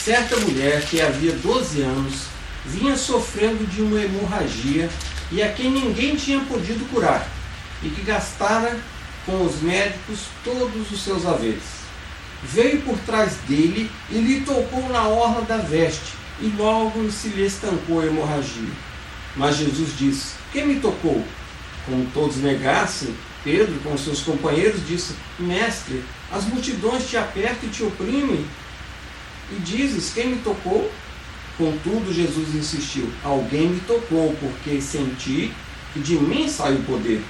Certa mulher que havia 12 anos vinha sofrendo de uma hemorragia e a quem ninguém tinha podido curar, e que gastara com os médicos todos os seus haveres. Veio por trás dele e lhe tocou na orla da veste, e logo se lhe estancou a hemorragia. Mas Jesus disse: quem me tocou? Como todos negassem, Pedro, com seus companheiros, disse: Mestre, as multidões te apertam e te oprimem, e dizes: quem me tocou? Contudo, Jesus insistiu: alguém me tocou, porque senti que de mim sai o poder.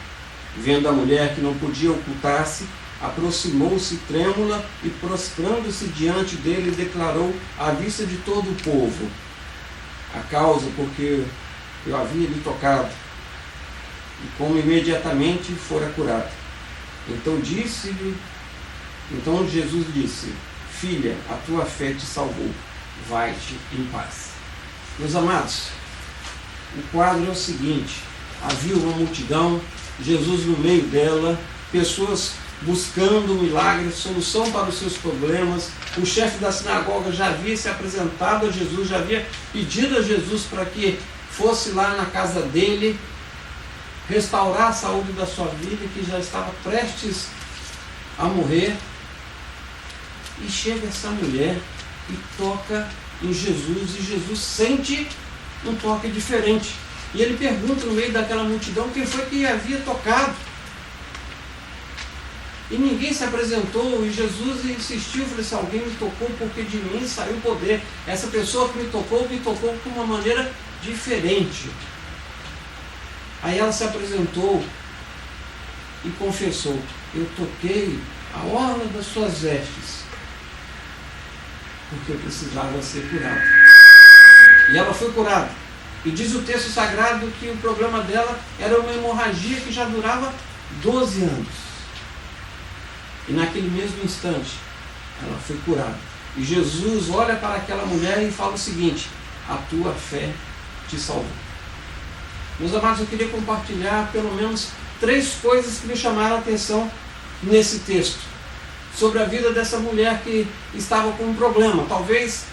Vendo a mulher que não podia ocultar-se, aproximou-se trêmula e, prostrando-se diante dele, declarou à vista de todo o povo a causa porque eu havia lhe tocado, e como imediatamente fora curado. Então Jesus disse: filha, a tua fé te salvou, vai-te em paz. Meus amados, o quadro é o seguinte: havia uma multidão, Jesus no meio dela, pessoas buscando um milagre, solução para os seus problemas. O chefe da sinagoga já havia se apresentado a Jesus, já havia pedido a Jesus para que fosse lá na casa dele restaurar a saúde da sua vida, que já estava prestes a morrer. E chega essa mulher e toca em Jesus, e Jesus sente um toque diferente. E ele pergunta no meio daquela multidão quem foi que havia tocado. E ninguém se apresentou, e Jesus insistiu, falou assim: alguém me tocou porque de mim saiu o poder. Essa pessoa que me tocou de uma maneira diferente. Aí ela se apresentou e confessou: eu toquei a orla das suas vestes, porque eu precisava ser curada. E ela foi curada. E diz o texto sagrado que o problema dela era uma hemorragia que já durava 12 anos. E naquele mesmo instante, ela foi curada. E Jesus olha para aquela mulher e fala o seguinte: a tua fé te salvou. Meus amados, eu queria compartilhar pelo menos 3 coisas que me chamaram a atenção nesse texto, sobre a vida dessa mulher que estava com um problema. Talvez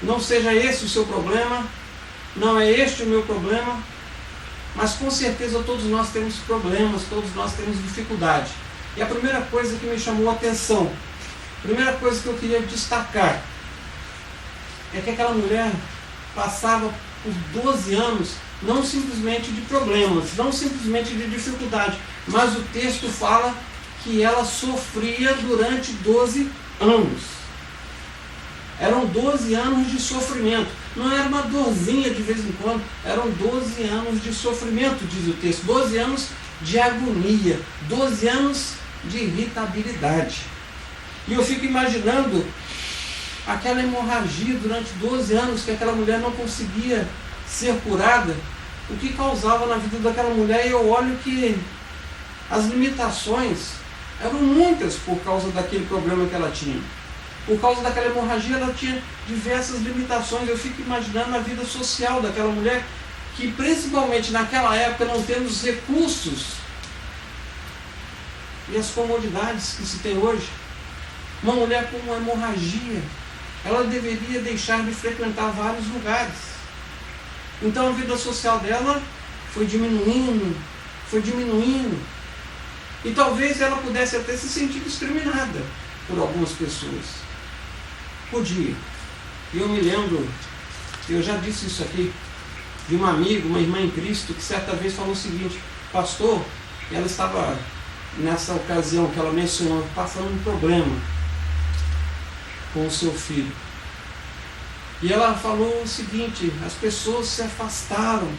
não seja esse o seu problema, não é este o meu problema, mas com certeza todos nós temos problemas, todos nós temos dificuldade. E a primeira coisa que me chamou a atenção, a primeira coisa que eu queria destacar, é que aquela mulher passava por 12 anos, não simplesmente de problemas, não simplesmente de dificuldade, mas o texto fala que ela sofria durante 12 anos. Eram 12 anos de sofrimento. Não era uma dorzinha de vez em quando, eram 12 anos de sofrimento, diz o texto. 12 anos de agonia, 12 anos de irritabilidade. E eu fico imaginando aquela hemorragia durante 12 anos, que aquela mulher não conseguia ser curada, o que causava na vida daquela mulher. E eu olho que as limitações eram muitas por causa daquele problema que ela tinha. Por causa daquela hemorragia, ela tinha diversas limitações. Eu fico imaginando a vida social daquela mulher, que principalmente naquela época, não tendo os recursos e as comodidades que se tem hoje. Uma mulher com uma hemorragia, ela deveria deixar de frequentar vários lugares. Então a vida social dela foi diminuindo, e talvez ela pudesse até se sentir discriminada por algumas pessoas. Podia. E eu me lembro, eu já disse isso aqui, de uma amiga, uma irmã em Cristo, que certa vez falou o seguinte: pastor, ela estava, nessa ocasião que ela mencionou, passando um problema com o seu filho. E ela falou o seguinte: as pessoas se afastaram.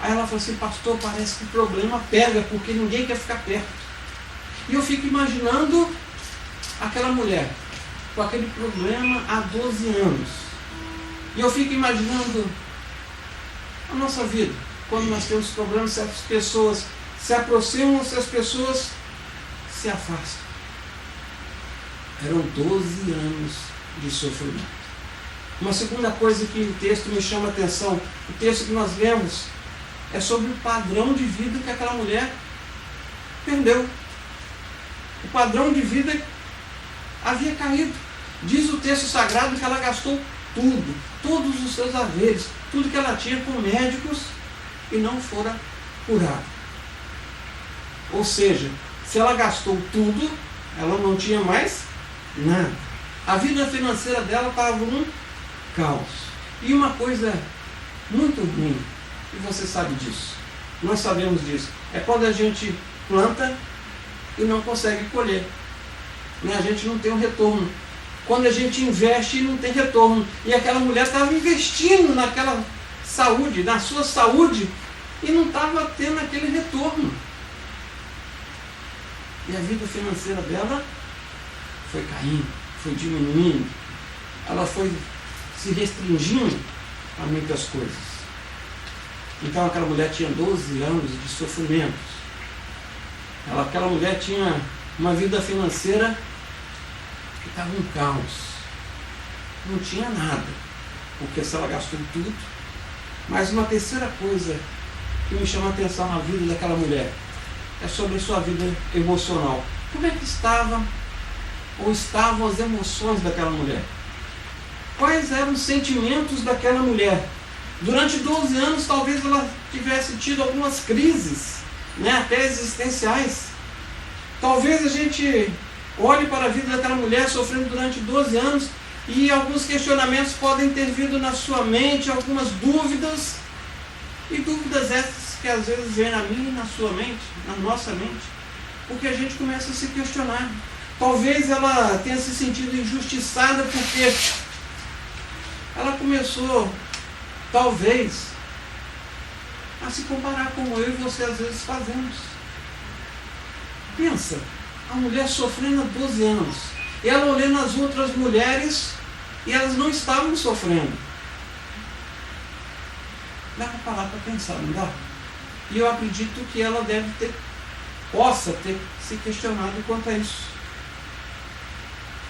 Aí ela falou assim: pastor, parece que o problema pega, porque ninguém quer ficar perto. E eu fico imaginando aquela mulher com aquele problema há 12 anos. E eu fico imaginando a nossa vida, quando nós temos problemas, se as pessoas se aproximam, se as pessoas se afastam. Eram 12 anos de sofrimento. Uma segunda coisa que o texto me chama a atenção, o texto que nós lemos, é sobre o padrão de vida que aquela mulher perdeu. O padrão de vida havia caído. Diz o texto sagrado que ela gastou tudo, todos os seus haveres, tudo que ela tinha com médicos e não fora curada. Ou seja, se ela gastou tudo, ela não tinha mais nada. A vida financeira dela estava um caos. E uma coisa muito ruim, e você sabe disso, nós sabemos disso, é quando a gente planta e não consegue colher. A gente não tem um retorno. Quando a gente investe e não tem retorno. E aquela mulher estava investindo naquela saúde, na sua saúde, e não estava tendo aquele retorno. E a vida financeira dela foi caindo, foi diminuindo. Ela foi se restringindo a muitas coisas. Então aquela mulher tinha 12 anos de sofrimentos. Aquela mulher tinha uma vida financeira que estava um caos. Não tinha nada, porque se ela gastou tudo. Mas uma terceira coisa que me chama a atenção na vida daquela mulher é sobre a sua vida emocional. Como é que estavam as emoções daquela mulher? Quais eram os sentimentos daquela mulher? Durante 12 anos talvez ela tivesse tido algumas crises, até existenciais. Talvez a gente olhe para a vida daquela mulher sofrendo durante 12 anos e alguns questionamentos podem ter vindo na sua mente, algumas dúvidas, e dúvidas essas que às vezes vêm na minha e na sua mente, na nossa mente, porque a gente começa a se questionar. Talvez ela tenha se sentido injustiçada porque ela começou, talvez, a se comparar como eu e você às vezes fazemos. Pensa, a mulher sofrendo há 12 anos, e ela olhando as outras mulheres e elas não estavam sofrendo. Dá para parar para pensar, não dá? E eu acredito que ela possa ter se questionado quanto a isso.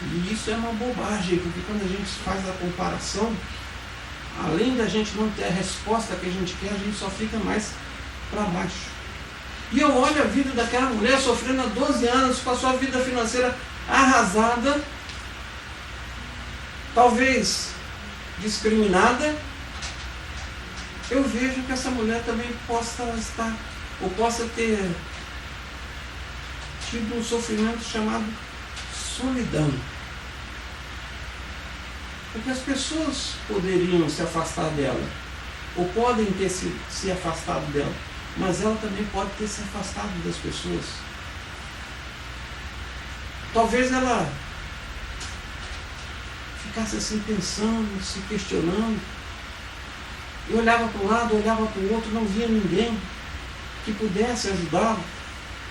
E isso é uma bobagem, porque quando a gente faz a comparação, além da gente não ter a resposta que a gente quer, a gente só fica mais para baixo. E eu olho a vida daquela mulher sofrendo há 12 anos, com a sua vida financeira arrasada, talvez discriminada. Eu vejo que essa mulher também possa ter tido um sofrimento chamado solidão. Porque as pessoas poderiam se afastar dela, ou podem ter se afastado dela, mas ela também pode ter se afastado das pessoas. Talvez ela ficasse assim pensando, se questionando, e olhava para um lado, olhava para o outro, não via ninguém que pudesse ajudá-la,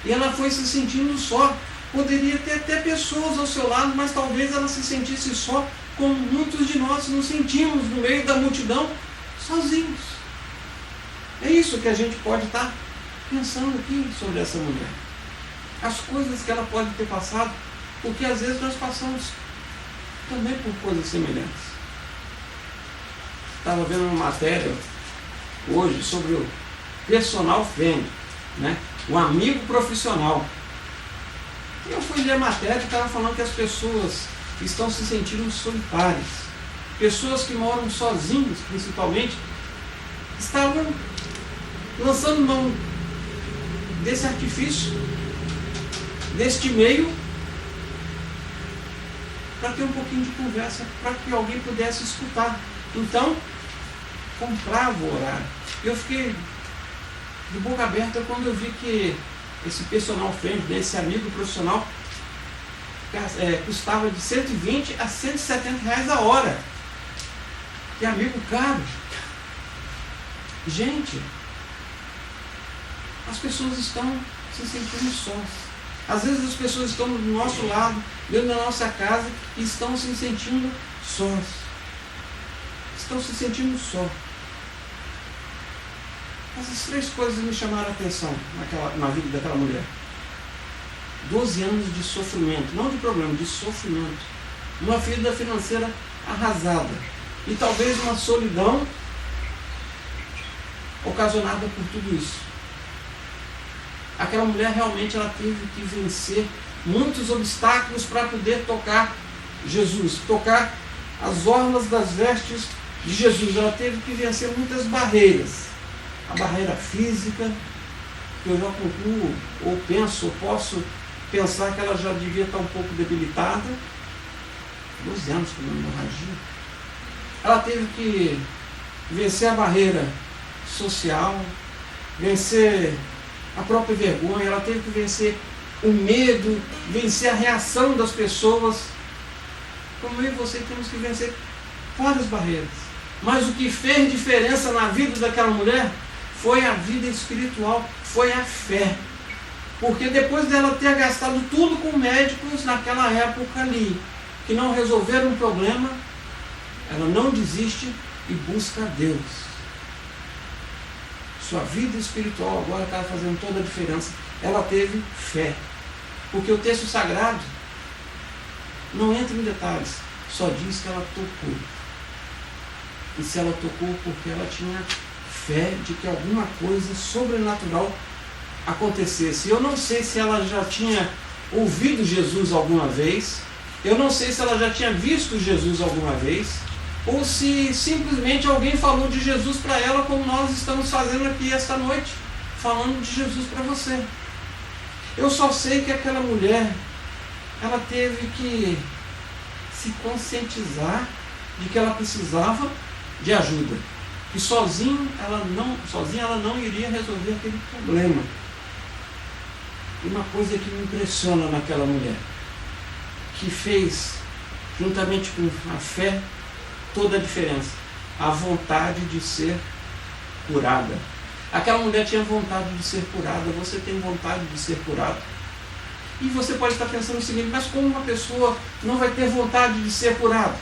e ela foi se sentindo só. Poderia ter até pessoas ao seu lado, mas talvez ela se sentisse só, como muitos de nós nos sentimos no meio da multidão, sozinhos. É isso que a gente pode estar pensando aqui sobre essa mulher. As coisas que ela pode ter passado, porque às vezes nós passamos também por coisas semelhantes. Estava vendo uma matéria hoje sobre o personal friend, o amigo profissional. E eu fui ler a matéria e estava falando que as pessoas estão se sentindo solitárias. Pessoas que moram sozinhas, principalmente, estavam lançando mão desse artifício, deste meio, para ter um pouquinho de conversa, para que alguém pudesse escutar. Então, comprava o horário. Eu fiquei de boca aberta quando eu vi que esse personal friend, esse amigo profissional, custava de 120 a 170 reais a hora. Que amigo caro. Gente, as pessoas estão se sentindo sós. Às vezes as pessoas estão do nosso lado, dentro da nossa casa, e estão se sentindo sós. Estão se sentindo só. Essas três coisas me chamaram a atenção na vida daquela mulher. 12 anos de sofrimento, não de problema, de sofrimento. Uma vida financeira arrasada. E talvez uma solidão ocasionada por tudo isso. Aquela mulher realmente ela teve que vencer muitos obstáculos para poder tocar Jesus, tocar as orlas das vestes de Jesus. Ela teve que vencer muitas barreiras. A barreira física, que eu já concluo, ou penso, ou posso pensar que ela já devia estar um pouco debilitada. 12 anos com uma hemorragia. Ela teve que vencer a barreira social, vencer a própria vergonha, ela teve que vencer o medo, vencer a reação das pessoas. Como eu e você temos que vencer várias barreiras. Mas o que fez diferença na vida daquela mulher foi a vida espiritual, foi a fé. Porque depois dela ter gastado tudo com médicos naquela época ali, que não resolveram o problema, ela não desiste e busca a Deus. Sua vida espiritual agora está fazendo toda a diferença. Ela teve fé. Porque o texto sagrado não entra em detalhes, só diz que ela tocou. E se ela tocou, porque ela tinha fé de que alguma coisa sobrenatural acontecesse. Eu não sei se ela já tinha ouvido Jesus alguma vez, eu não sei se ela já tinha visto Jesus alguma vez, ou se simplesmente alguém falou de Jesus para ela, como nós estamos fazendo aqui esta noite, falando de Jesus para você. Eu só sei que aquela mulher, ela teve que se conscientizar de que ela precisava de ajuda. E sozinha ela não iria resolver aquele problema. E uma coisa que me impressiona naquela mulher, que fez, juntamente com a fé, toda a diferença, a vontade de ser curada. Aquela mulher tinha vontade de ser curada. Você tem vontade de ser curado? E você pode estar pensando o seguinte: mas como uma pessoa não vai ter vontade de ser curada?